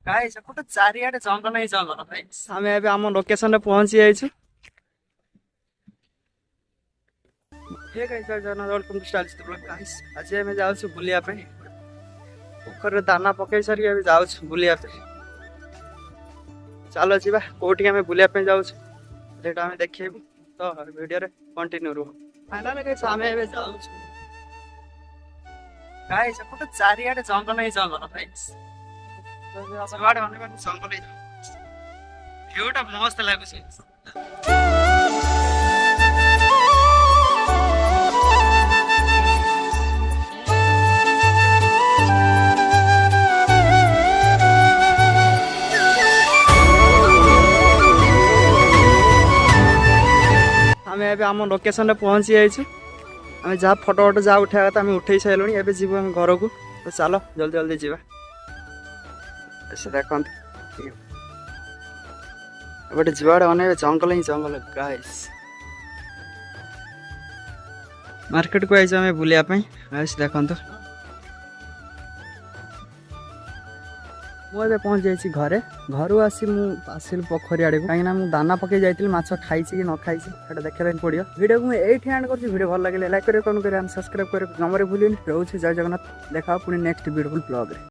Guys एपटे चारिआडे जंगल ही जंगल guys आमे ଏବେ ଆମ ଲୋକେशन ରେ ପହଞ୍ଚି ଯାଇଛୁ। हे गाइस जन welcome to styles the blog guys आज ଆମେ ଯାଉଛୁ ବୁଲିବା ପାଇଁ ପୋଖରୀରେ ଦାନା ପକେଇ ସାରି ଏବେ ଯାଉଛୁ ବୁଲିବା ପାଇଁ। ଚାଲ ଯିବା କୋଉଠି ଆମେ ବୁଲିବା ପାଇଁ ଯାଉଛୁ ସେଟା ଆମେ ଦେଖେଇବୁ ତ ଭିଡିଓରେ कंटिन्यू ରୁହ। फाइनली गाइस ଆମେ ଏବେ ଯାଉଛୁ गाइस एपटे चारिआडे जंगल ही जंगल गाइस सबआडे अनेक जंगल ही व्यूटा मस्त लाଗୁଛି। आमे ଏବେ ଆମ ଲୋକେशन ରେ ପହଞ୍ଚି ଯାଇଛୁ। ଆମେ ଯାହା ଫଟୋ ଯାହା ଉଠେଇବା କଥା ଆମେ ଉଠେଇ ସାରିଲୁଣି। ଏବେ ଯିବୁ ଆମେ ଘରକୁ ତ ଚାଲ ଜଲ୍ଦି ଜଲ୍ଦି ଯିବା। ऐसे देखंत एबटे जुआड़े अनेक जंगल ही जंगल गाइस मार्केट को आइज हमें बुलिया पे गाइस देखंत मु पहुंच जाइए घरे घर आसी आसिल पोखरी आड़े कहीं मुझे दाना पकई जाइए माछ खाई कि न खाई देखा पड़ो वीडियो को मुझे एंड कर वीडियो भल लगे लाइक करें कौन करें सब्सक्राइब करें जमारे भूलिए रोचे जय जगन्नाथ देखा पुणी नेक्स्ट ब्यूटीफुल ब्लॉग रे।